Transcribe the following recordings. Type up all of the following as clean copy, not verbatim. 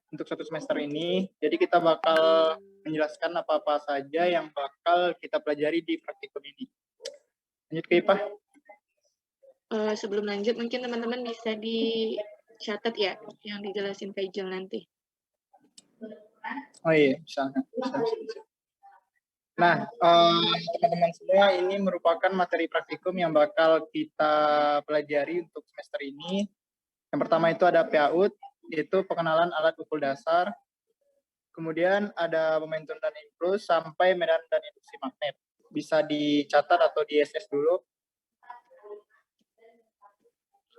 untuk satu semester ini. Jadi kita bakal menjelaskan apa-apa saja yang bakal kita pelajari di praktikum ini. Lanjut ke IPA. Sebelum lanjut, mungkin teman-teman bisa dicatat ya, yang dijelasin Faisal nanti. Oh iya, bisa. Nah, teman-teman semua, ini merupakan materi praktikum yang bakal kita pelajari untuk semester ini. Yang pertama itu ada PAUD, yaitu pengenalan alat ukur dasar. Kemudian ada momentum dan impuls sampai medan dan induksi magnet. Bisa dicatat atau di SS dulu.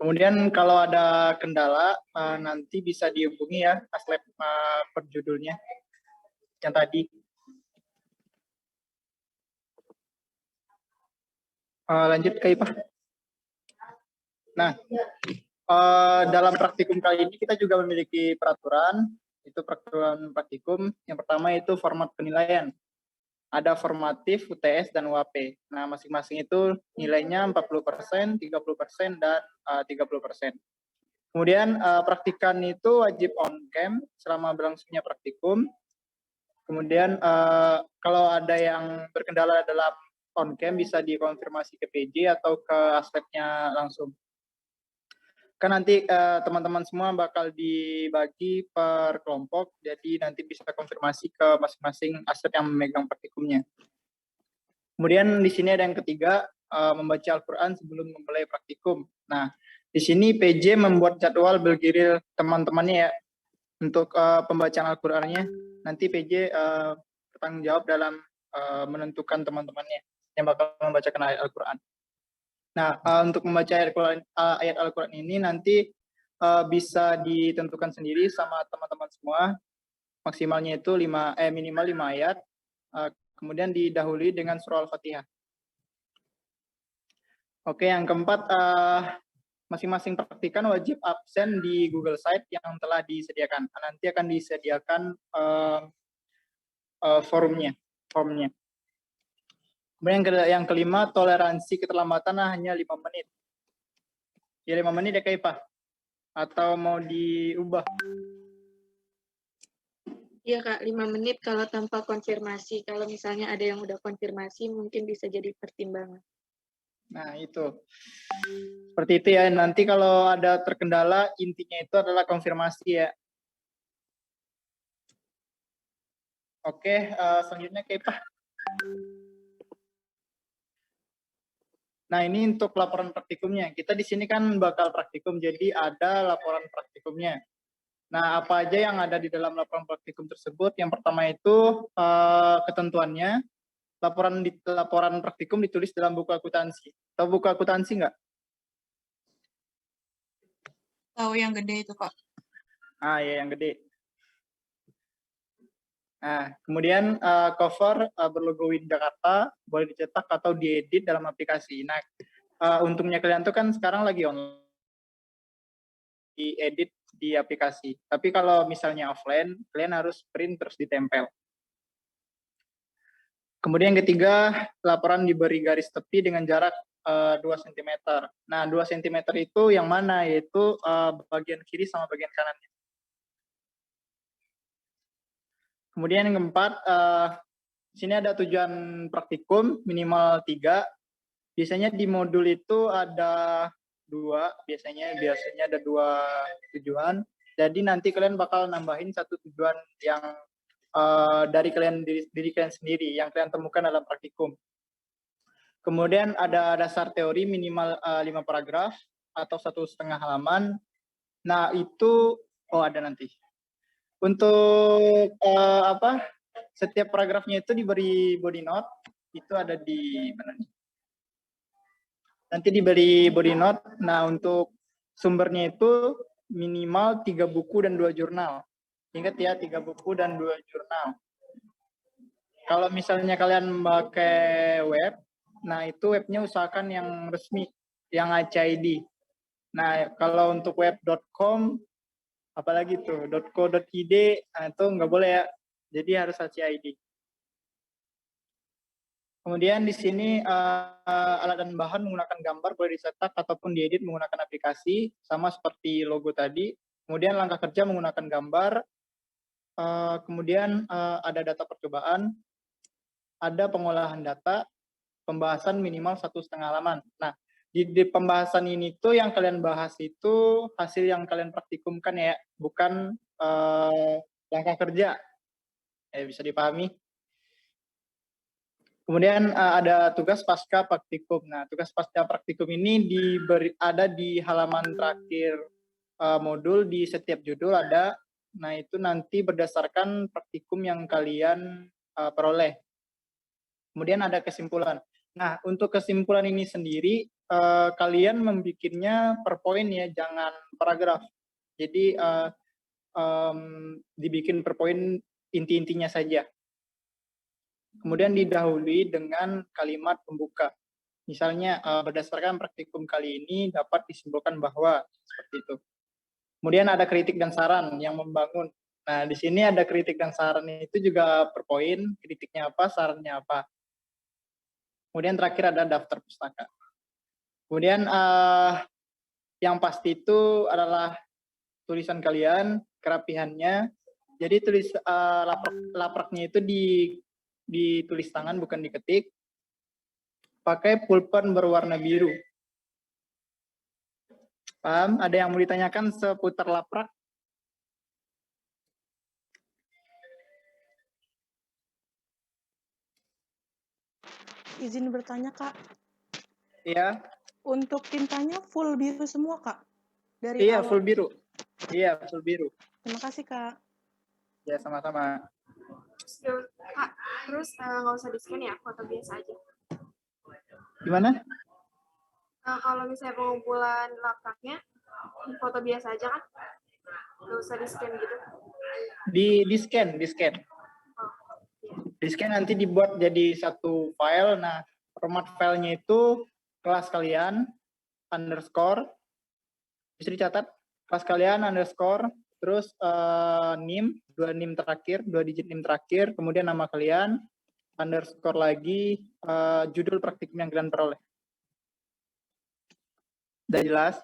Kemudian kalau ada kendala, nanti bisa dihubungi ya, Aslab per judulnya yang tadi. Lanjut ke IPA. Nah, dalam praktikum kali ini kita juga memiliki peraturan, itu peraturan praktikum. Yang pertama itu format penilaian. Ada formatif, UTS, dan UAP. Nah, masing-masing itu nilainya 40%, 30%, dan 30%. Kemudian praktikan itu wajib on-cam selama berlangsungnya praktikum. Kemudian kalau ada yang berkendala dalam on-cam bisa dikonfirmasi ke PJ atau ke aspeknya langsung. Kan nanti teman-teman semua bakal dibagi per kelompok, jadi nanti bisa konfirmasi ke masing-masing aspek yang memegang praktikumnya. Kemudian di sini ada yang ketiga, membaca Al-Quran sebelum memulai praktikum. Nah, di sini PJ membuat jadwal bergiril teman-temannya ya, untuk pembacaan Al-Qurannya. Nanti PJ bertanggung jawab dalam menentukan teman-temannya yang bakal membacakan ayat Al-Quran. Nah, untuk membaca ayat Al-Quran ini nanti bisa ditentukan sendiri sama teman-teman semua. Maksimalnya itu minimal 5 ayat. Kemudian didahului dengan surah Al-Fatihah. Oke, yang keempat, masing-masing praktikan wajib absen di Google Site yang telah disediakan. Nanti akan disediakan formnya. Kemudian yang kelima, toleransi keterlambatan hanya 5 menit. Ya 5 menit ya Kak Pak? Atau mau diubah? Iya Kak, 5 menit kalau tanpa konfirmasi. Kalau misalnya ada yang udah konfirmasi, mungkin bisa jadi pertimbangan. Nah itu. Seperti itu ya, nanti kalau ada terkendala, intinya itu adalah konfirmasi ya. Oke, selanjutnya Kak Pak. Nah, ini untuk laporan praktikumnya. Kita di sini kan bakal praktikum, jadi ada laporan praktikumnya. Nah, apa aja yang ada di dalam laporan praktikum tersebut? Yang pertama itu ketentuannya, laporan praktikum ditulis dalam buku akuntansi. Tahu buku akuntansi nggak? Tahu yang gede itu, Kak. Ah, ya yang gede. Nah, kemudian cover berlogo Win Jakarta, boleh dicetak atau diedit dalam aplikasi. Nah, untungnya kalian tuh kan sekarang lagi online, diedit di aplikasi. Tapi kalau misalnya offline, kalian harus print terus ditempel. Kemudian yang ketiga, laporan diberi garis tepi dengan jarak 2 cm. Nah, 2 cm itu yang mana? Yaitu bagian kiri sama bagian kanannya. Kemudian yang keempat, sini ada tujuan praktikum minimal 3. Biasanya di modul itu ada 2, biasanya ada 2 tujuan. Jadi nanti kalian bakal nambahin 1 tujuan yang dari diri kalian sendiri yang kalian temukan dalam praktikum. Kemudian ada dasar teori minimal 5 paragraf atau 1,5 halaman. Nah itu ada nanti. Untuk setiap paragrafnya itu diberi body note, itu ada di mana nih? Nanti diberi body note. Nah untuk sumbernya itu minimal 3 buku dan 2 jurnal. Ingat ya, 3 buku dan 2 jurnal. Kalau misalnya kalian pakai web, nah itu webnya usahakan yang resmi, yang HID. Nah kalau untuk web.com, apalagi tuh .co.id, nah itu nggak boleh ya, jadi harus HID. Kemudian di sini alat dan bahan menggunakan gambar boleh dicetak ataupun diedit menggunakan aplikasi, sama seperti logo tadi. Kemudian langkah kerja menggunakan gambar, Kemudian ada data percobaan, ada pengolahan data, pembahasan minimal 1,5 halaman. Nah, di pembahasan ini tuh yang kalian bahas itu hasil yang kalian praktikumkan ya, bukan langkah kerja. Bisa dipahami. Kemudian ada tugas pasca praktikum. Nah, tugas pasca praktikum ini ada di halaman terakhir modul, di setiap judul ada. Nah, itu nanti berdasarkan praktikum yang kalian peroleh. Kemudian ada kesimpulan. Nah, untuk kesimpulan ini sendiri, kalian membikinnya per poin ya, jangan paragraf. Jadi, dibikin per poin inti-intinya saja. Kemudian didahului dengan kalimat pembuka. Misalnya, berdasarkan praktikum kali ini dapat disimpulkan bahwa, seperti itu. Kemudian ada kritik dan saran yang membangun. Nah, di sini ada kritik dan saran itu juga per poin, kritiknya apa, sarannya apa. Kemudian terakhir ada daftar pustaka. Kemudian yang pasti itu adalah tulisan kalian, kerapihannya. Jadi lapraknya itu ditulis tangan, bukan diketik. Pakai pulpen berwarna biru. Paham? Ada yang mau ditanyakan seputar laprak? Izin bertanya, Kak. Iya. Untuk tintanya full biru semua, Kak? Dari Iya, awal. full biru. Iya, full biru. Terima kasih, Kak. Ya, sama-sama. Kak, terus nggak usah di-scan ya, foto biasa aja. Gimana? Kalau misalnya pengumpulan lapraknya, foto biasa aja kan? Nggak usah di-scan gitu. Di-scan. Oh, iya. Di-scan nanti dibuat jadi satu file. Nah, format filenya itu kelas kalian underscore, bisa dicatat, kelas kalian underscore, terus NIM, 2 NIM terakhir, 2 digit NIM terakhir, kemudian nama kalian, underscore lagi, judul praktikum yang kalian peroleh. Udah jelas?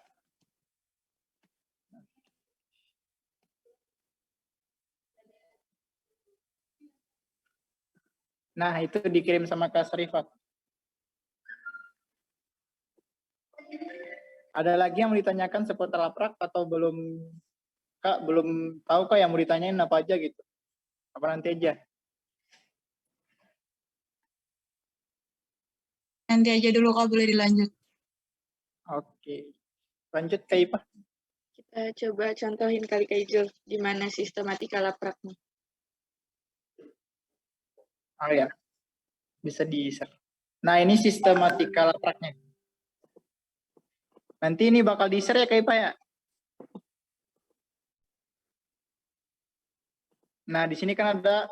Nah, itu dikirim sama Kak Sarifat. Ada lagi yang mau ditanyakan seputar laprak atau belum? Kak, belum tahu Kak yang mau ditanyain apa aja gitu? Apa nanti aja? Nanti aja dulu, Kak, boleh dilanjut. Oke. Lanjut Kak Ipah. Kita coba contohin kali Kak Ijul, gimana sistematika lapraknya. Oh ya, bisa di-share. Nah, ini sistematika lapraknya. Nanti ini bakal di-share ya Kak Ipah ya? Nah, di sini kan ada,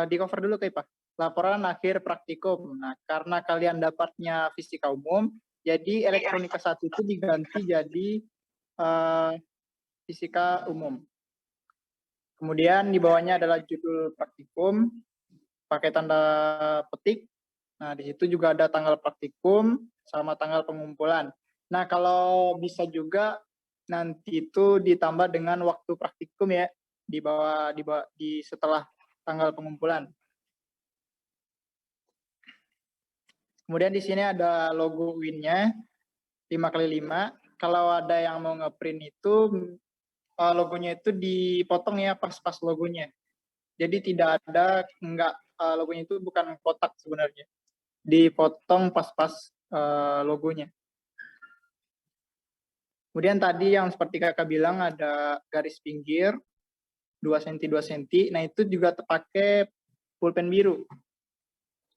di cover dulu Kak Ipah. Laporan akhir praktikum. Nah, karena kalian dapatnya fisika umum, jadi elektronika 1 itu diganti jadi fisika umum. Kemudian di bawahnya adalah judul praktikum, pakai tanda petik. Nah, di situ juga ada tanggal praktikum sama tanggal pengumpulan. Nah, kalau bisa juga nanti itu ditambah dengan waktu praktikum ya, di setelah tanggal pengumpulan. Kemudian di sini ada logo UIN-nya 5x5. Kalau ada yang mau ngeprint itu logonya itu dipotong ya pas-pas logonya. Jadi tidak ada logonya itu bukan kotak sebenarnya. Dipotong pas-pas logonya. Kemudian tadi yang seperti Kakak bilang ada garis pinggir 2 cm 2 cm. Nah, itu juga terpakai pulpen biru.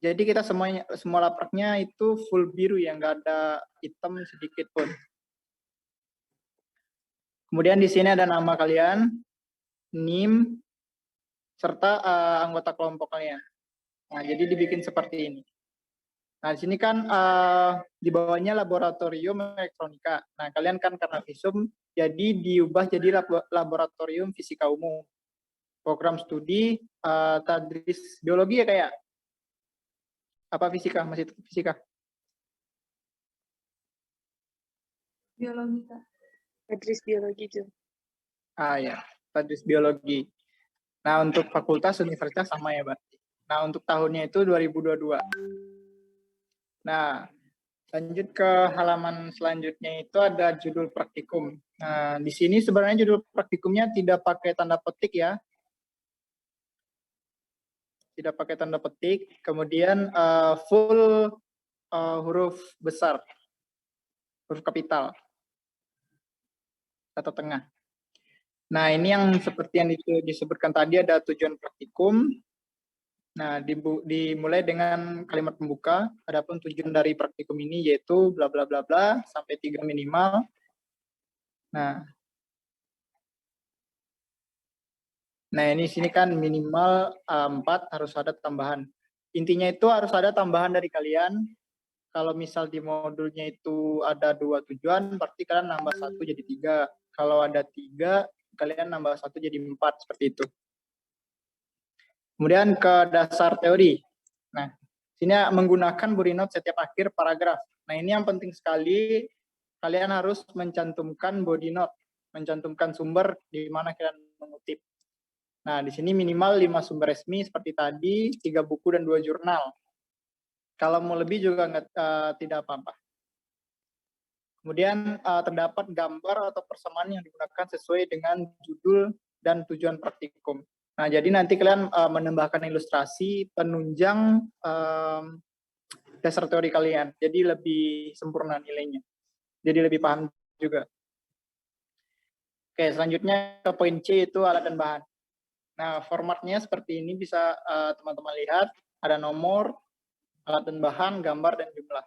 Jadi kita semua lapraknya itu full biru ya, nggak ada hitam sedikit pun. Kemudian di sini ada nama kalian, NIM, serta anggota kelompok kalian. Nah, jadi dibikin seperti ini. Nah, di sini kan di bawahnya laboratorium elektronika. Nah, kalian kan karena visum, jadi diubah jadi laboratorium fisika umum. Program studi tadris biologi ya kayak? Apa fisika? Masih fisika? Biologi, Kak. Tadris biologi Jul. Ya, tadris biologi. Nah, untuk fakultas universitas sama ya, berarti. Nah, untuk tahunnya itu 2022. Nah, lanjut ke halaman selanjutnya itu ada judul praktikum. Nah, di sini sebenarnya judul praktikumnya tidak pakai tanda petik ya. Tidak pakai tanda petik. Kemudian full huruf besar, huruf kapital, atau tengah. Nah, ini yang seperti yang disebutkan tadi ada tujuan praktikum. Nah, dimulai dengan kalimat pembuka. Adapun tujuan dari praktikum ini yaitu bla bla bla bla sampai 3 minimal. Nah, ini sini kan minimal 4 harus ada tambahan. Intinya itu harus ada tambahan dari kalian. Kalau misal di modulnya itu ada 2 tujuan, berarti kalian nambah 1 jadi 3. Kalau ada 3, kalian nambah 1 jadi 4, seperti itu. Kemudian ke dasar teori. Nah, sini menggunakan body note setiap akhir paragraf. Nah, ini yang penting sekali, kalian harus mencantumkan body note, mencantumkan sumber di mana kalian mengutip. Nah, di sini minimal 5 sumber resmi seperti tadi, 3 buku dan 2 jurnal. Kalau mau lebih juga tidak apa-apa. Kemudian terdapat gambar atau persamaan yang digunakan sesuai dengan judul dan tujuan praktikum. Nah, jadi nanti kalian menambahkan ilustrasi penunjang dasar teori kalian. Jadi lebih sempurna nilainya. Jadi lebih paham juga. Oke, selanjutnya ke poin C itu alat dan bahan. Nah, formatnya seperti ini bisa teman-teman lihat. Ada nomor, alat dan bahan, gambar, dan jumlah.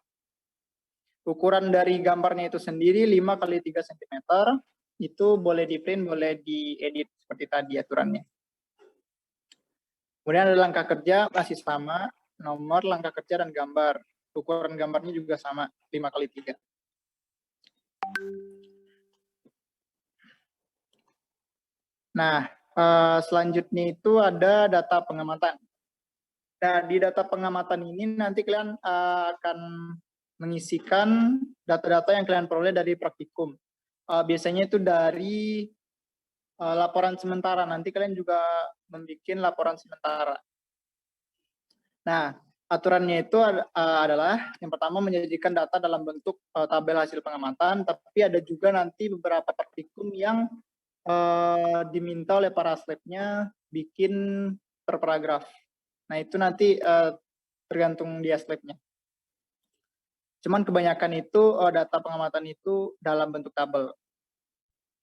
Ukuran dari gambarnya itu sendiri 5 x 3 cm. Itu boleh di print, boleh diedit seperti tadi aturannya. Kemudian ada langkah kerja masih sama, nomor, langkah kerja, dan gambar. Ukuran gambarnya juga sama, 5 x 3. Nah, selanjutnya itu ada data pengamatan. Nah, di data pengamatan ini nanti kalian akan mengisikan data-data yang kalian peroleh dari praktikum. Biasanya itu dari laporan sementara. Nanti kalian juga membuat laporan sementara. Nah, aturannya itu adalah yang pertama menyajikan data dalam bentuk tabel hasil pengamatan, tapi ada juga nanti beberapa praktikum yang diminta oleh para aslabnya bikin per paragraf. Nah, itu nanti tergantung di aslabnya. Cuman kebanyakan itu data pengamatan itu dalam bentuk tabel.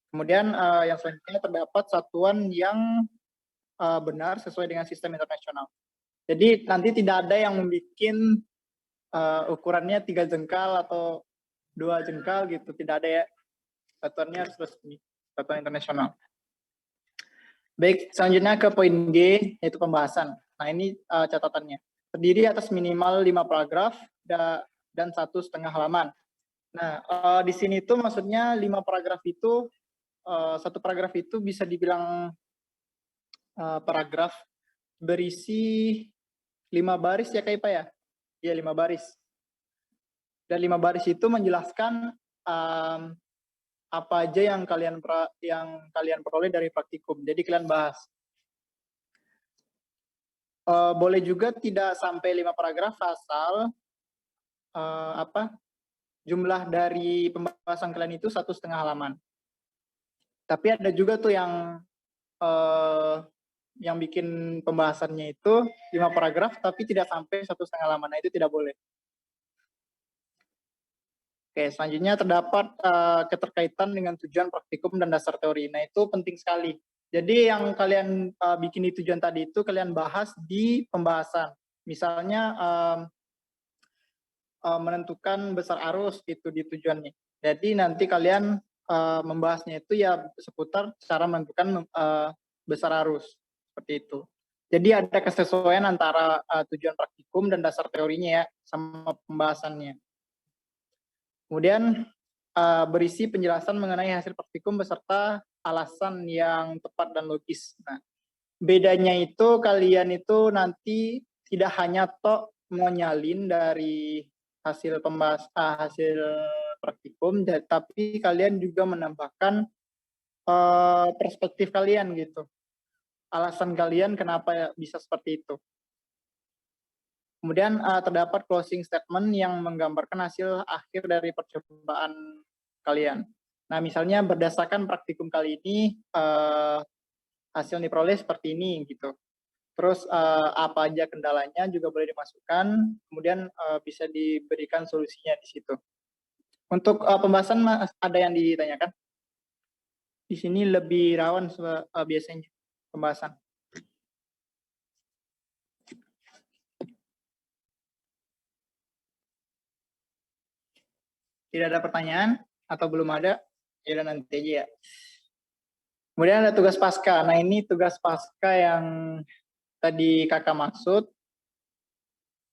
Kemudian yang selanjutnya terdapat satuan yang benar sesuai dengan sistem internasional. Jadi nanti tidak ada yang membuat ukurannya 3 jengkal atau 2 jengkal gitu, tidak ada ya. Satuannya harus resmi, satuan internasional. Baik, selanjutnya ke poin G, yaitu pembahasan. Nah, ini catatannya. Terdiri atas minimal 5 paragraf dan 1,5 halaman. Nah, di sini tuh maksudnya 5 paragraf itu, 1 paragraf itu bisa dibilang paragraf berisi 5 baris ya Kak Ipa ya? Iya, 5 baris. Dan 5 baris itu menjelaskan apa aja yang kalian peroleh dari praktikum. Jadi kalian bahas. Boleh juga tidak sampai 5 paragraf asal jumlah dari pembahasan kalian itu 1,5 halaman. Tapi ada juga tuh yang bikin pembahasannya itu 5 paragraf tapi tidak sampai 1,5 halaman. Nah, itu tidak boleh. Oke, selanjutnya terdapat keterkaitan dengan tujuan praktikum dan dasar teori. Nah, itu penting sekali. Jadi yang kalian bikin di tujuan tadi itu kalian bahas di pembahasan. Misalnya menentukan besar arus itu di tujuannya. Jadi nanti kalian membahasnya itu ya seputar cara menentukan besar arus. Seperti itu. Jadi ada kesesuaian antara tujuan praktikum dan dasar teorinya ya, sama pembahasannya. Kemudian berisi penjelasan mengenai hasil praktikum beserta alasan yang tepat dan logis. Nah, bedanya itu kalian itu nanti tidak hanya mau nyalin dari hasil hasil praktikum, tapi kalian juga menambahkan perspektif kalian gitu. alasan kalian kenapa bisa seperti itu. Kemudian terdapat closing statement yang menggambarkan hasil akhir dari percobaan kalian. Nah, misalnya berdasarkan praktikum kali ini, hasil yang diperoleh seperti ini gitu. Terus apa aja kendalanya juga boleh dimasukkan, kemudian bisa diberikan solusinya di situ. Untuk pembahasan ada yang ditanyakan? Di sini lebih rawan biasanya pembahasan. Tidak ada pertanyaan atau belum ada? Ya udah nanti aja ya. Kemudian ada tugas pasca. Nah, ini tugas pasca yang tadi kakak maksud.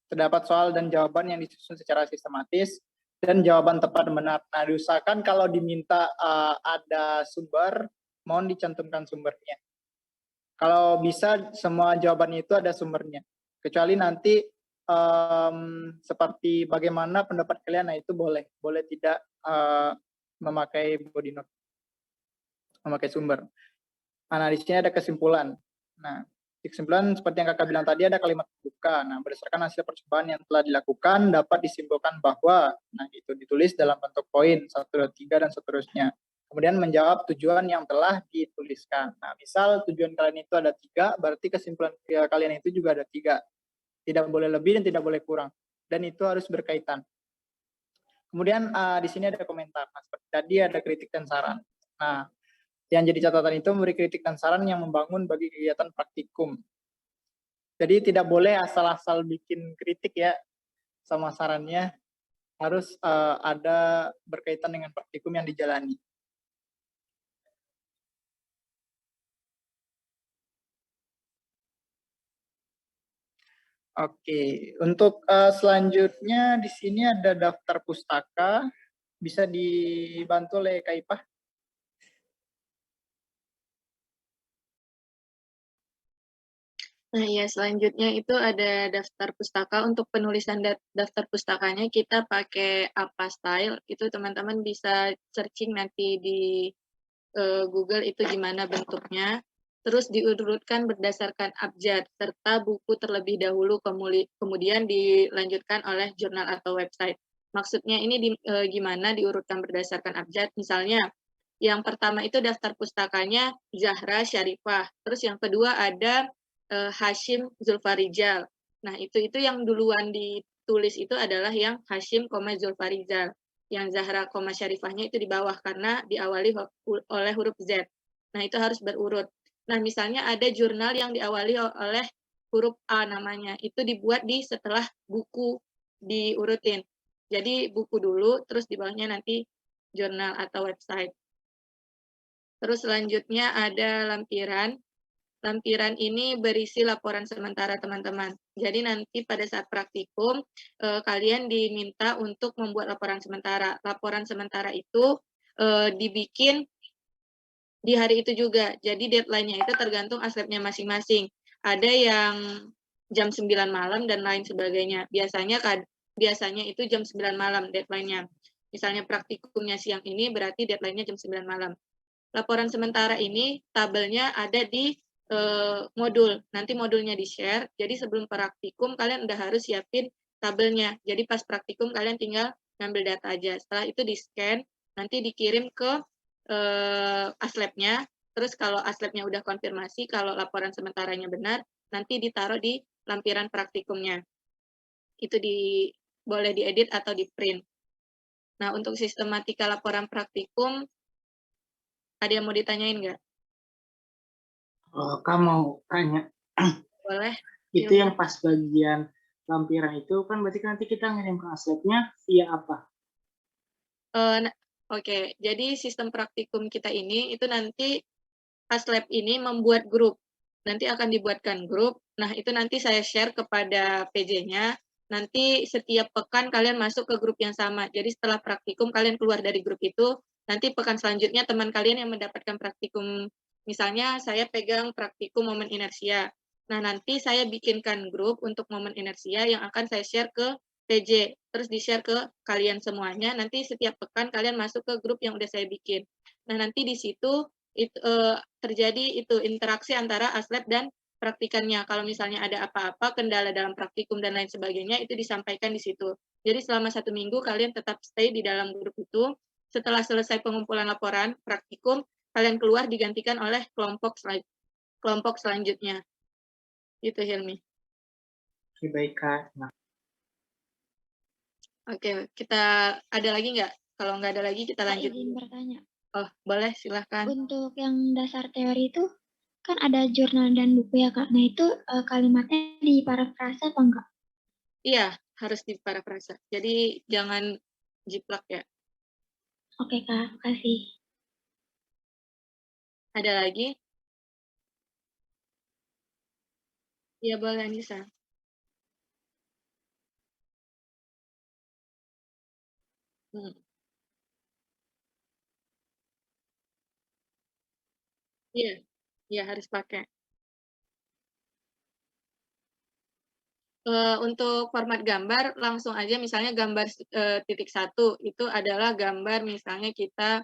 Terdapat soal dan jawaban yang disusun secara sistematis dan jawaban tepat dan benar. Nah, diusahakan kalau diminta ada sumber, mohon dicantumkan sumbernya. Kalau bisa semua jawabannya itu ada sumbernya. Kecuali nanti seperti bagaimana pendapat kalian, nah itu boleh tidak memakai body note, memakai sumber. Nah, di sini ada kesimpulan. Nah, kesimpulan seperti yang kakak bilang tadi ada kalimat pembuka. Nah, berdasarkan hasil percobaan yang telah dilakukan dapat disimpulkan bahwa, nah itu ditulis dalam bentuk poin 1, 2, 3 dan seterusnya. Kemudian menjawab tujuan yang telah dituliskan. Nah, misal tujuan kalian itu ada 3, berarti kesimpulan kalian itu juga ada 3. Tidak boleh lebih dan tidak boleh kurang. Dan itu harus berkaitan. Kemudian di sini ada komentar. Nah, seperti tadi ada kritik dan saran. Nah, yang jadi catatan itu memberi kritik dan saran yang membangun bagi kegiatan praktikum. Jadi tidak boleh asal-asal bikin kritik ya, sama sarannya harus ada berkaitan dengan praktikum yang dijalani. Oke, untuk selanjutnya di sini ada daftar pustaka, bisa dibantu oleh Kak Ipah. Nah, ya selanjutnya itu ada daftar pustaka. Untuk penulisan daftar pustakanya kita pakai apa style. Itu teman-teman bisa searching nanti di Google itu gimana bentuknya. Terus diurutkan berdasarkan abjad serta buku terlebih dahulu, kemudian dilanjutkan oleh jurnal atau website. Maksudnya ini gimana diurutkan berdasarkan abjad? Misalnya yang pertama itu daftar pustakanya Zahra Syarifah. Terus yang kedua ada Hashim Zulfarijal. Nah, itu yang duluan ditulis itu adalah yang Hashim, Zulfarijal. Yang Zahra, Syarifahnya itu di bawah karena diawali oleh huruf Z. Nah, itu harus berurut. Nah, misalnya ada jurnal yang diawali oleh huruf A namanya. Itu dibuat setelah buku diurutin. Jadi buku dulu, terus di bawahnya nanti jurnal atau website. Terus selanjutnya ada lampiran. Lampiran ini berisi laporan sementara teman-teman. Jadi nanti pada saat praktikum, kalian diminta untuk membuat laporan sementara. Laporan sementara itu dibikin di hari itu juga. Jadi deadline-nya itu tergantung aslabnya masing-masing. Ada yang jam 9 malam dan lain sebagainya. Biasanya itu jam 9 malam deadline-nya. Misalnya praktikumnya siang ini berarti deadline-nya jam 9 malam. Laporan sementara ini tabelnya ada di modul. Nanti modulnya di-share. Jadi sebelum praktikum kalian udah harus siapin tabelnya. Jadi pas praktikum kalian tinggal ngambil data aja. Setelah itu di-scan, nanti dikirim ke aslabnya. Terus kalau aslabnya udah konfirmasi kalau laporan sementaranya benar, nanti ditaruh di lampiran praktikumnya. Itu boleh diedit atau di-print. Nah, untuk sistematika laporan praktikum, ada yang mau ditanyain nggak? Kak mau tanya. Boleh. Itu yang pas bagian lampiran itu kan berarti nanti kita ngirim ke aslabnya via apa? Oke, jadi sistem praktikum kita ini itu nanti aslab ini membuat grup. Nanti akan dibuatkan grup. Nah, itu nanti saya share kepada PJ-nya. Nanti setiap pekan kalian masuk ke grup yang sama. Jadi setelah praktikum kalian keluar dari grup itu, nanti pekan selanjutnya teman kalian yang mendapatkan praktikum. Misalnya saya pegang praktikum momen inersia. Nah, nanti saya bikinkan grup untuk momen inersia yang akan saya share ke PJ, terus di-share ke kalian semuanya. Nanti setiap pekan kalian masuk ke grup yang udah saya bikin. Nah, nanti di situ terjadi itu interaksi antara aslab dan praktikannya. Kalau misalnya ada apa-apa, kendala dalam praktikum dan lain sebagainya, itu disampaikan di situ. Jadi selama 1 minggu kalian tetap stay di dalam grup itu. Setelah selesai pengumpulan laporan praktikum, kalian keluar digantikan oleh kelompok selanjutnya. Itu Hilmi. Oke, baik Kak. Nah, Oke, kita ada lagi nggak? Kalau nggak ada lagi, kita Kak, lanjut. izin bertanya. Oh, boleh, silahkan. Untuk yang dasar teori itu kan ada jurnal dan buku ya Kak. Nah itu kalimatnya di parafrase apa enggak? Iya, harus diparafrasa. Jadi jangan jiplak ya. Oke Kak, makasih. Ada lagi? Iya, boleh Anissa. Hmm. Iya, iya harus pakai. Untuk format gambar, langsung aja misalnya gambar titik 1 itu adalah gambar misalnya kita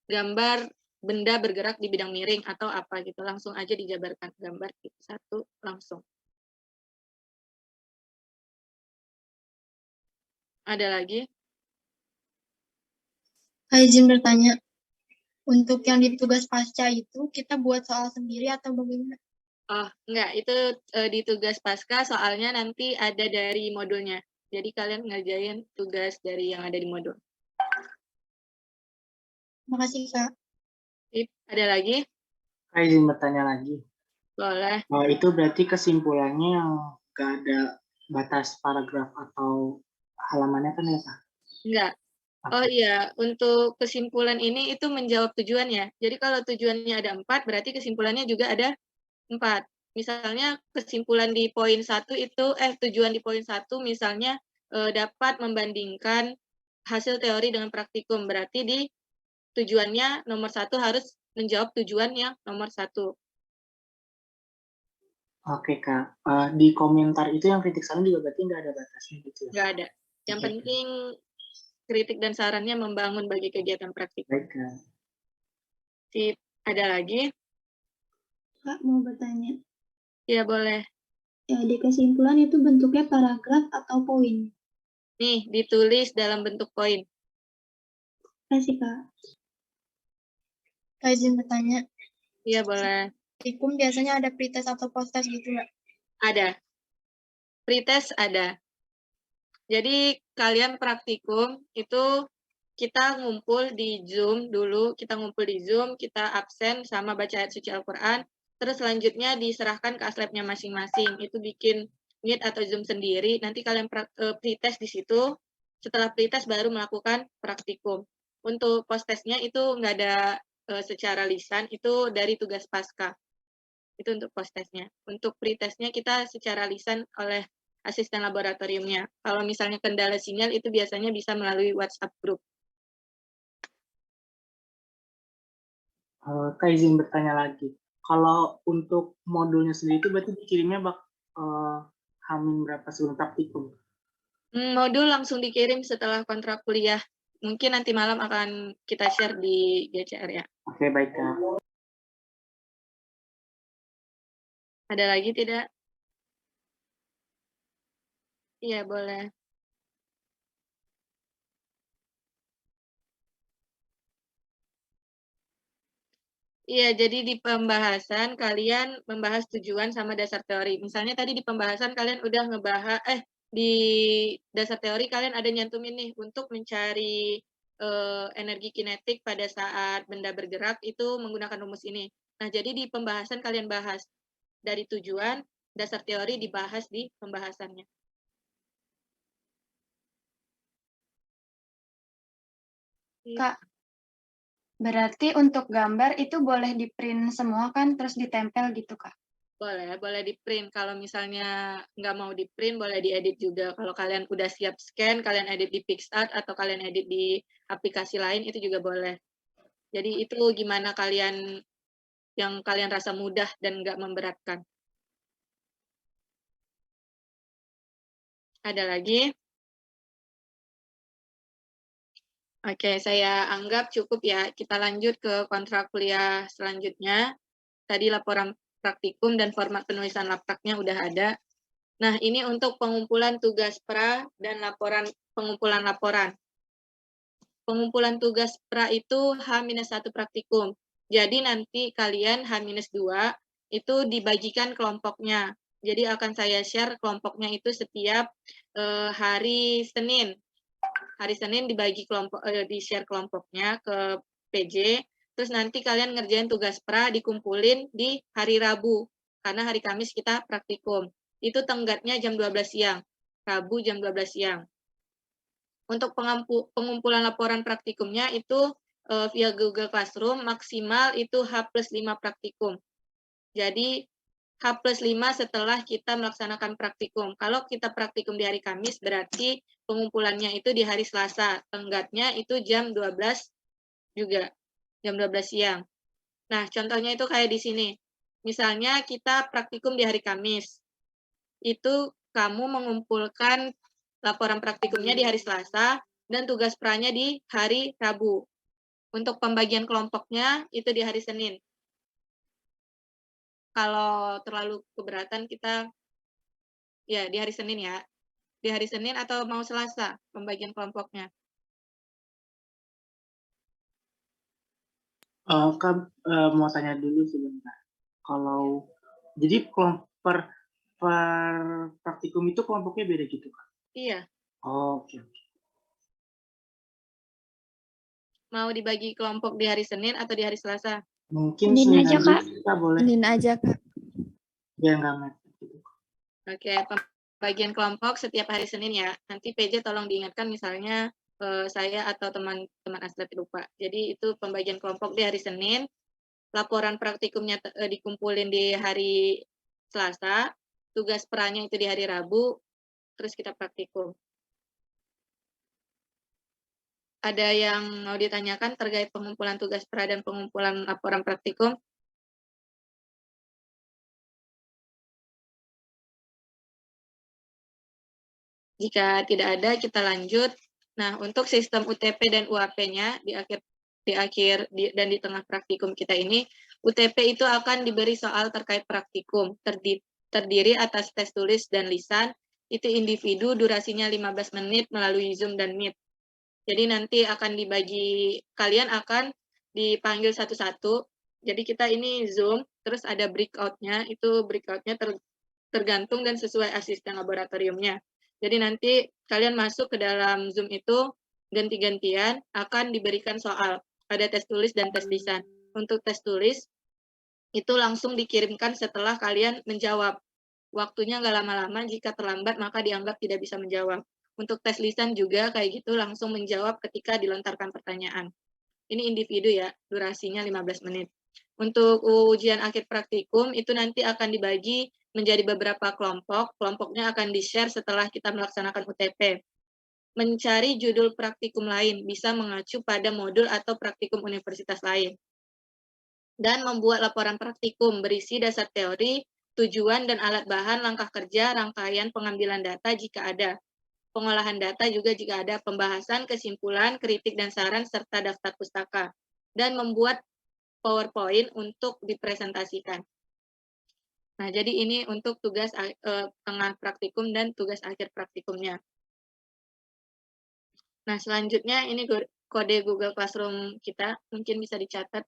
gambar benda bergerak di bidang miring atau apa gitu. Langsung aja dijabarkan gambar titik 1 langsung. Ada lagi? Izin bertanya, untuk yang di tugas pasca itu kita buat soal sendiri atau bagaimana? Oh, enggak, itu di tugas pasca soalnya nanti ada dari modulnya. Jadi kalian ngerjain tugas dari yang ada di modul. Makasih Kak. Sip, ada lagi? Kak izin bertanya lagi. Boleh. Itu berarti kesimpulannya yang nggak ada batas paragraf atau halamannya kan ya Kak? Enggak. Oh iya, untuk kesimpulan ini itu menjawab tujuannya. Jadi kalau tujuannya ada 4, berarti kesimpulannya juga ada 4. Misalnya kesimpulan di poin 1 itu, tujuan di poin 1 misalnya dapat membandingkan hasil teori dengan praktikum. Berarti di tujuannya nomor 1 harus menjawab tujuan yang nomor 1. Oke Kak, di komentar itu yang kritik saran juga berarti nggak ada batasnya gitu ya? Nggak ada. Yang penting kritik dan sarannya membangun bagi kegiatan praktik. Baik Kak. Sip. Ada lagi? Kak mau bertanya. Ya boleh. Ya, di kesimpulan itu bentuknya paragraf atau poin? Nih, ditulis dalam bentuk poin. Kasih Kak. Kak izin bertanya. Iya boleh. Praktikum biasanya ada pretest atau post-test gitu nggak? Ada. Pretest ada. Jadi kalian praktikum itu kita ngumpul di Zoom dulu, kita ngumpul di Zoom, kita absen sama baca ayat suci Al-Quran, terus selanjutnya diserahkan ke aslabnya masing-masing. Itu bikin Meet atau Zoom sendiri, nanti kalian pretest di situ, setelah pretest baru melakukan praktikum. Untuk post-testnya itu nggak ada secara lisan, itu dari tugas pasca. Itu untuk post-testnya. Untuk pretestnya kita secara lisan oleh asisten laboratoriumnya. Kalau misalnya kendala sinyal itu biasanya bisa melalui WhatsApp group. Kak izin bertanya lagi. Kalau untuk modulnya sendiri itu berarti dikirimnya hamin berapa sebelum praktikum? Modul langsung dikirim setelah kontrak kuliah. Mungkin nanti malam akan kita share di GCR ya. Oke, baik Kak. Ada lagi tidak? Iya, boleh. Iya, jadi di pembahasan kalian membahas tujuan sama dasar teori. Misalnya tadi di pembahasan kalian udah ngebahas, di dasar teori kalian ada nyantumin nih untuk mencari energi kinetik pada saat benda bergerak itu menggunakan rumus ini. Nah, jadi di pembahasan kalian bahas dari tujuan, dasar teori dibahas di pembahasannya. Kak, berarti untuk gambar itu boleh di-print semua kan, terus ditempel gitu, Kak? Boleh di-print. Kalau misalnya nggak mau di-print, boleh diedit juga. Kalau kalian udah siap scan, kalian edit di PicsArt atau kalian edit di aplikasi lain, itu juga boleh. Jadi itu gimana kalian, yang kalian rasa mudah dan nggak memberatkan. Ada lagi? Oke, saya anggap cukup ya. Kita lanjut ke kontrak kuliah selanjutnya. Tadi laporan praktikum dan format penulisan lapraknya udah ada. Nah, ini untuk pengumpulan tugas pra dan pengumpulan laporan. Pengumpulan tugas pra itu H-1 praktikum. Jadi nanti kalian H-2 itu dibagikan kelompoknya. Jadi akan saya share kelompoknya itu setiap hari Senin. Hari Senin dibagi di-share kelompoknya ke PJ, terus nanti kalian ngerjain tugas pra dikumpulin di hari Rabu, karena hari Kamis kita praktikum. Itu tenggatnya jam 12 siang, Rabu jam 12 siang. Untuk pengumpulan laporan praktikumnya itu via Google Classroom, maksimal itu H+5 praktikum. Jadi H+5 setelah kita melaksanakan praktikum. Kalau kita praktikum di hari Kamis, berarti pengumpulannya itu di hari Selasa. Tenggatnya itu jam 12 juga, jam 12 siang. Nah, contohnya itu kayak di sini. Misalnya kita praktikum di hari Kamis. Itu kamu mengumpulkan laporan praktikumnya di hari Selasa dan tugas pranya di hari Rabu. Untuk pembagian kelompoknya itu di hari Senin. Kalau terlalu keberatan kita ya di hari Senin ya. Di hari Senin atau mau Selasa pembagian kelompoknya? Kak, mau tanya dulu sebentar. Kalau jadi per praktikum itu kelompoknya beda gitu, Kak? Iya. Oh, oke. Mau dibagi kelompok di hari Senin atau di hari Selasa? Mungkin Senin aja, Kak. kita boleh. Senin aja, Kak. Biar nggak mepet gitu. Oke, pembagian kelompok setiap hari Senin ya. Nanti PJ tolong diingatkan misalnya saya atau teman-teman aslet lupa. Jadi itu pembagian kelompok di hari Senin. Laporan praktikumnya dikumpulin di hari Selasa. Tugas perannya itu di hari Rabu. Terus kita praktikum. Ada yang mau ditanyakan terkait pengumpulan tugas pra dan pengumpulan laporan praktikum? Jika tidak ada, kita lanjut. Nah, untuk sistem UTP dan UAP-nya di akhir dan di tengah praktikum kita ini, UTP itu akan diberi soal terkait praktikum, terdiri atas tes tulis dan lisan, itu individu, durasinya 15 menit melalui Zoom dan Meet. Jadi nanti akan dibagi, kalian akan dipanggil satu-satu. Jadi kita ini Zoom, terus ada breakout-nya, itu breakout-nya tergantung dan sesuai asisten laboratoriumnya. Jadi nanti kalian masuk ke dalam Zoom itu, ganti-gantian akan diberikan soal. Ada tes tulis dan tes lisan. Untuk tes tulis, itu langsung dikirimkan setelah kalian menjawab. Waktunya nggak lama-lama, jika terlambat maka dianggap tidak bisa menjawab. Untuk tes lisan juga kayak gitu, langsung menjawab ketika dilontarkan pertanyaan. Ini individu ya, durasinya 15 menit. Untuk ujian akhir praktikum, itu nanti akan dibagi menjadi beberapa kelompok. Kelompoknya akan di-share setelah kita melaksanakan UTP. Mencari judul praktikum lain, bisa mengacu pada modul atau praktikum universitas lain. Dan membuat laporan praktikum berisi dasar teori, tujuan dan alat bahan, langkah kerja, rangkaian pengambilan data jika ada. Pengolahan data juga jika ada, pembahasan, kesimpulan, kritik dan saran, serta daftar pustaka. Dan membuat PowerPoint untuk dipresentasikan. Nah, jadi ini untuk tugas tengah praktikum dan tugas akhir praktikumnya. Nah, selanjutnya ini kode Google Classroom kita, mungkin bisa dicatat.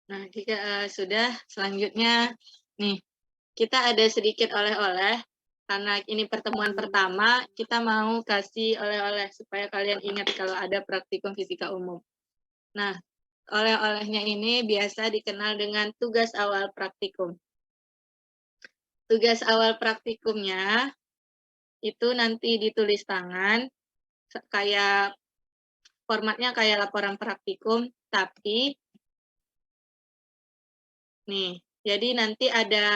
Nah, jika sudah, selanjutnya nih, kita ada sedikit oleh-oleh. Karena ini pertemuan pertama, kita mau kasih oleh-oleh supaya kalian ingat kalau ada praktikum fisika umum. Nah, oleh-olehnya ini biasa dikenal dengan tugas awal praktikum. Tugas awal praktikumnya itu nanti ditulis tangan, kayak formatnya kayak laporan praktikum, tapi nih, jadi nanti ada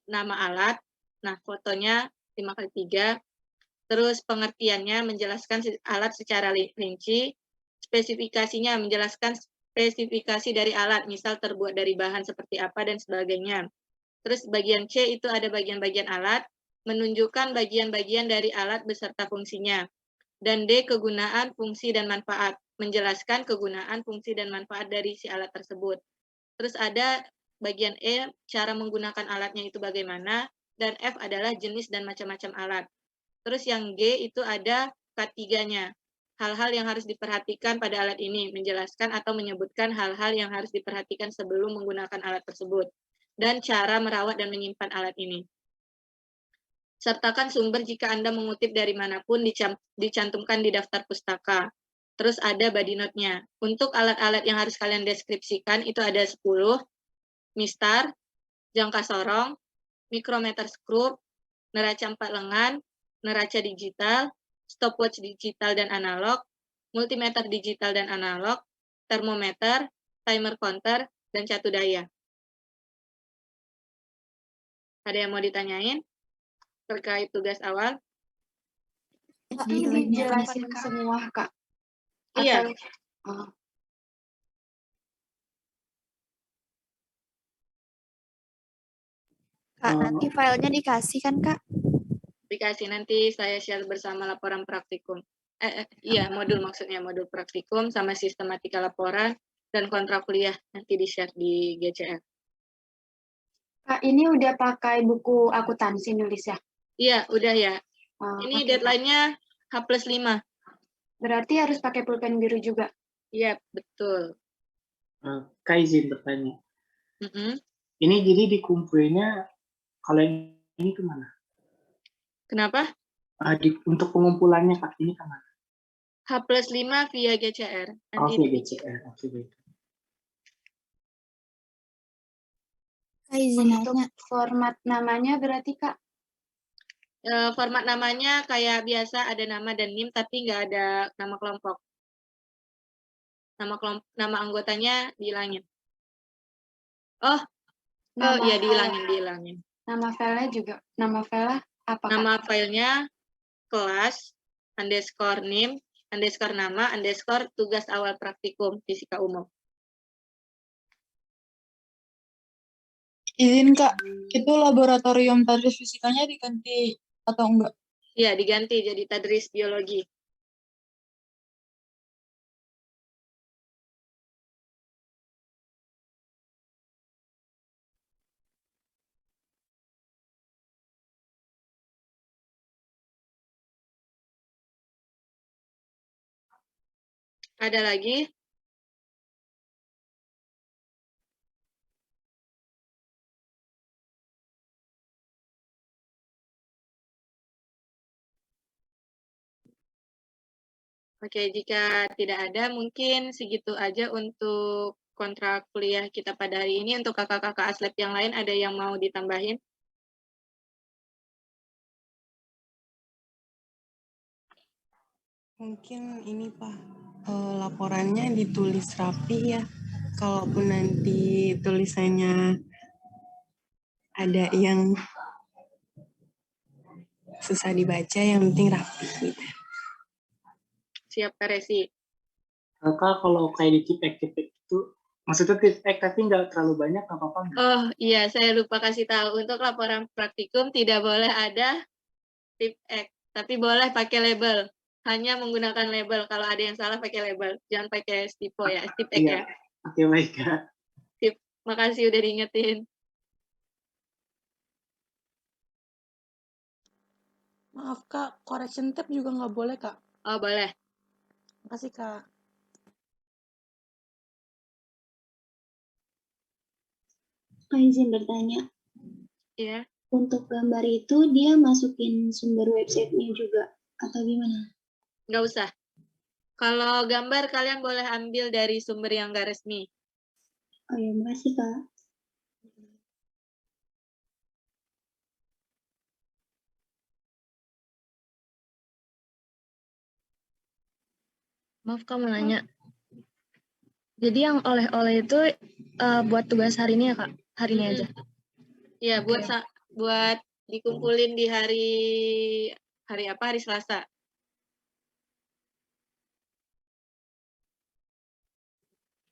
nama alat, nah fotonya 5x3, terus pengertiannya menjelaskan alat secara rinci, spesifikasinya menjelaskan spesifikasi dari alat, misal terbuat dari bahan seperti apa dan sebagainya. Terus bagian C itu ada bagian-bagian alat, menunjukkan bagian-bagian dari alat beserta fungsinya. Dan D, kegunaan, fungsi, dan manfaat, menjelaskan kegunaan, fungsi, dan manfaat dari si alat tersebut. Terus ada bagian E, cara menggunakan alatnya itu bagaimana, dan F adalah jenis dan macam-macam alat. Terus yang G itu ada K3-nya, hal-hal yang harus diperhatikan pada alat ini, menjelaskan atau menyebutkan hal-hal yang harus diperhatikan sebelum menggunakan alat tersebut, dan cara merawat dan menyimpan alat ini. Sertakan sumber jika Anda mengutip dari manapun, dicantumkan di daftar pustaka. Terus ada body note-nya. Untuk alat-alat yang harus kalian deskripsikan itu ada 10, mistar, jangka sorong, mikrometer skrup, neraca 4 lengan, neraca digital, stopwatch digital dan analog, multimeter digital dan analog, termometer, timer counter, dan catu daya. Ada yang mau ditanyain terkait tugas awal? Kak, Gitu ini aja, dijelasin Kak. semua, Kak? Iya. Oh. Kak, nanti filenya dikasih kan, Kak? Dikasih, nanti saya share bersama laporan praktikum. Iya, modul maksudnya, modul praktikum sama sistematika laporan dan kontrak kuliah nanti di-share di GCR. Kak, ini udah pakai buku akuntansi nulis ya? Iya, udah ya. Oh, Ini oke, Kak. deadline-nya H+5. Berarti harus pakai pulpen biru juga? Iya, betul. Kak izin bertanya. Mm-mm. Ini jadi dikumpulinnya, kalau ini kemana? Kenapa? Untuk pengumpulannya Kak, ini kemana? H+5 via GCR. Nanti Oke, GCR. Oke, baik. Kak, izin Untuk nanya. format namanya berarti, Kak? Format namanya kayak biasa ada nama dan NIM, tapi nggak ada nama kelompok. Nama anggotanya dihilangin. Oh, iya dihilangin. Nama filenya juga, nama filenya apa, Kak? Nama filenya kelas, underscore NIM, underscore nama, underscore tugas awal praktikum fisika umum. Izin Kak, itu laboratorium tadris fisikanya diganti atau enggak? Iya, diganti jadi tadris biologi. Ada lagi? Oke, jika tidak ada, mungkin segitu aja untuk kontrak kuliah kita pada hari ini. Untuk kakak-kakak aslep yang lain, ada yang mau ditambahin? Mungkin ini Pak, laporannya ditulis rapi ya. Kalaupun nanti tulisannya ada yang susah dibaca, yang penting rapi gitu. Siap, Kak Resi. Kakak kalau kayak di tipek itu, maksudnya tipek tapi nggak terlalu banyak, nggak apa-apa nggak? Oh iya, saya lupa kasih tahu. Untuk laporan praktikum tidak boleh ada tip X, tapi boleh pakai label. Hanya menggunakan label. Kalau ada yang salah pakai label. Jangan pakai stipo ya, tip X Iya. ya. Oke, baik Kak. Sip. Makasih udah diingetin. Maaf Kak, correction tab juga nggak boleh Kak? Oh boleh. Makasih Kak. Izin bertanya. Iya. Untuk gambar itu dia masukin sumber websitenya juga atau gimana? Nggak usah. Kalau gambar kalian boleh ambil dari sumber yang nggak resmi. Oh ya, makasih Kak. Maaf Kak, mau nanya. Jadi yang oleh-oleh itu buat tugas hari ini ya Kak? Hari ini aja? Iya, buat dikumpulin di hari apa? Hari Selasa.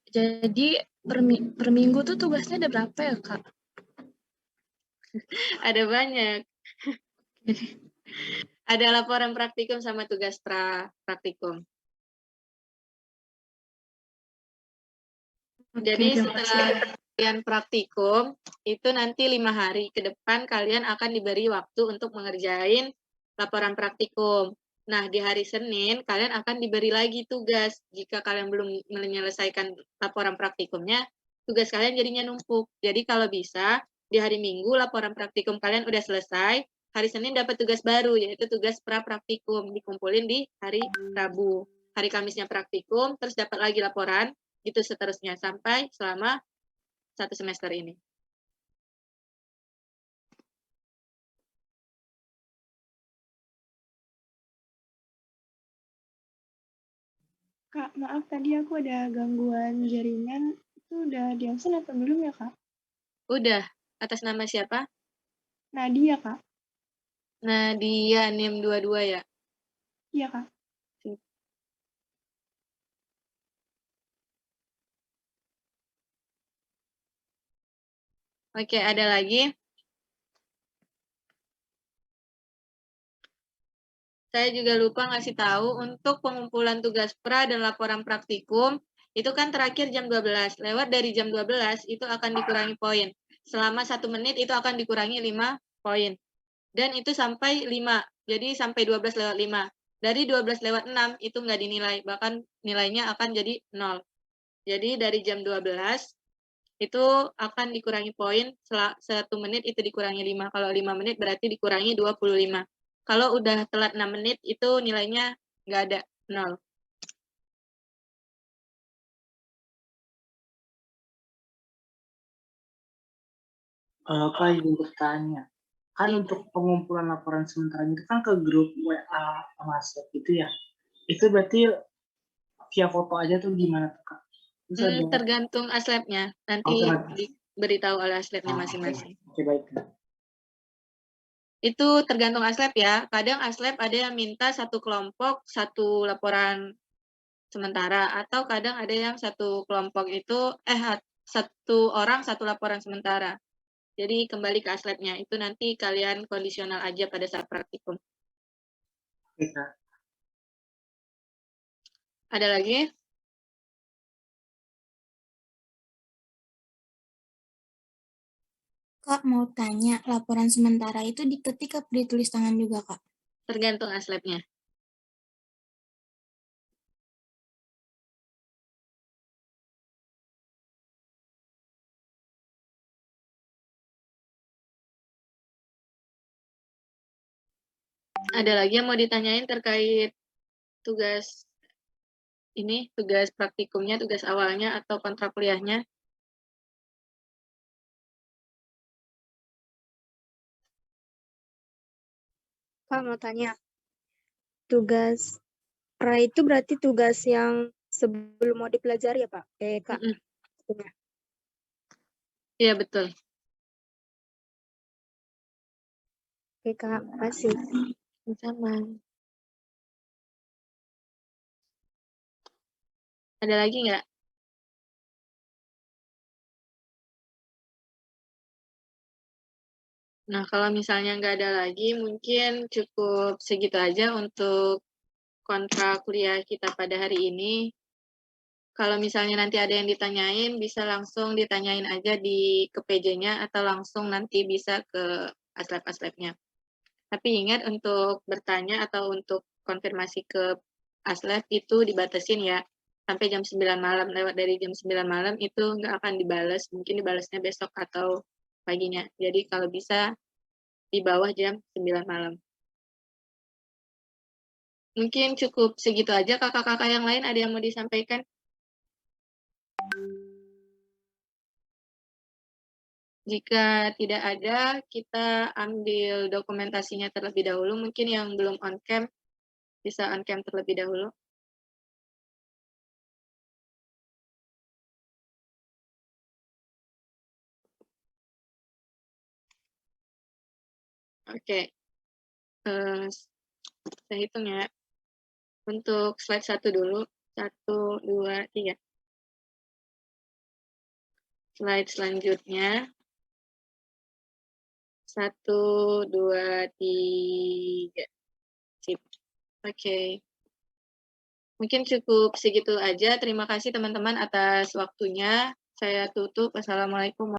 Jadi per minggu tuh tugasnya ada berapa ya Kak? Ada banyak. Ada laporan praktikum sama tugas praktikum. Jadi setelah kalian praktikum, itu nanti 5 hari ke depan kalian akan diberi waktu untuk mengerjain laporan praktikum. Nah, di hari Senin kalian akan diberi lagi tugas. Jika kalian belum menyelesaikan laporan praktikumnya, tugas kalian jadinya numpuk. Jadi kalau bisa, di hari Minggu laporan praktikum kalian udah selesai, hari Senin dapat tugas baru, yaitu tugas pra-praktikum, dikumpulin di hari Rabu. Hari Kamisnya praktikum, terus dapat lagi laporan, gitu seterusnya, sampai selama 1 semester ini. Kak, maaf tadi aku ada gangguan jaringan. Itu udah diaksen atau belum ya, Kak? Udah. Atas nama siapa? Nadia, Kak. Nadia, NIM 22 ya? Iya, Kak. Oke, ada lagi? Saya juga lupa ngasih tahu, untuk pengumpulan tugas pra dan laporan praktikum, itu kan terakhir jam 12. Lewat dari jam 12, itu akan dikurangi poin. Selama 1 menit, itu akan dikurangi 5 poin. Dan itu sampai 5, jadi sampai 12 lewat 5. Dari 12 lewat 6, itu nggak dinilai, bahkan nilainya akan jadi 0. Jadi dari jam 12, itu akan dikurangi poin, 1 menit itu dikurangi 5. Kalau 5 menit berarti dikurangi 25. Kalau udah telat 6 menit, itu nilainya nggak ada, 0. Pak izin bertanya. Kan untuk pengumpulan laporan sementara itu kan ke grup WA Masuk gitu ya. Itu berarti via foto aja tuh gimana tuh Kak? Terus ada Tergantung aslabnya. Nanti diberitahu oleh aslabnya masing-masing. Oke, baik. Itu tergantung aslab ya. Kadang aslab ada yang minta 1 kelompok 1 laporan sementara, atau kadang ada yang 1 kelompok itu 1 orang 1 laporan sementara. Jadi kembali ke aslabnya, itu nanti kalian kondisional aja pada saat praktikum. Oke, Kak. Ada lagi? Kak, mau tanya, laporan sementara itu diketik apa ditulis tangan juga, Kak? Tergantung aslabnya. Ada lagi yang mau ditanyain terkait tugas ini, tugas praktikumnya, tugas awalnya, atau kontrak kuliahnya? Kak, mau tanya. Tugas pra itu berarti tugas yang sebelum mau dipelajari ya, Pak? Kak. Iya, betul. Oke, Kak. Makasih. Sama. Ada lagi nggak? Nah, kalau misalnya nggak ada lagi, mungkin cukup segitu aja untuk kontrak kuliah kita pada hari ini. Kalau misalnya nanti ada yang ditanyain, bisa langsung ditanyain aja ke PJ-nya, atau langsung nanti bisa ke aslab-aslabnya. Tapi ingat, untuk bertanya atau untuk konfirmasi ke aslab itu dibatasin ya. Sampai jam 9 malam, lewat dari jam 9 malam itu nggak akan dibalas, mungkin dibalasnya besok atau paginya. Jadi kalau bisa di bawah jam 9 malam. Mungkin cukup segitu aja. Kakak-kakak yang lain ada yang mau disampaikan? Jika tidak ada, kita ambil dokumentasinya terlebih dahulu. Mungkin yang belum on cam, bisa on cam terlebih dahulu. Oke. Saya hitung ya. Untuk slide 1 dulu. 1, 2, 3. Slide selanjutnya. 1, 2, 3. Sip. Oke. Mungkin cukup segitu aja. Terima kasih teman-teman atas waktunya. Saya tutup. Wassalamualaikum.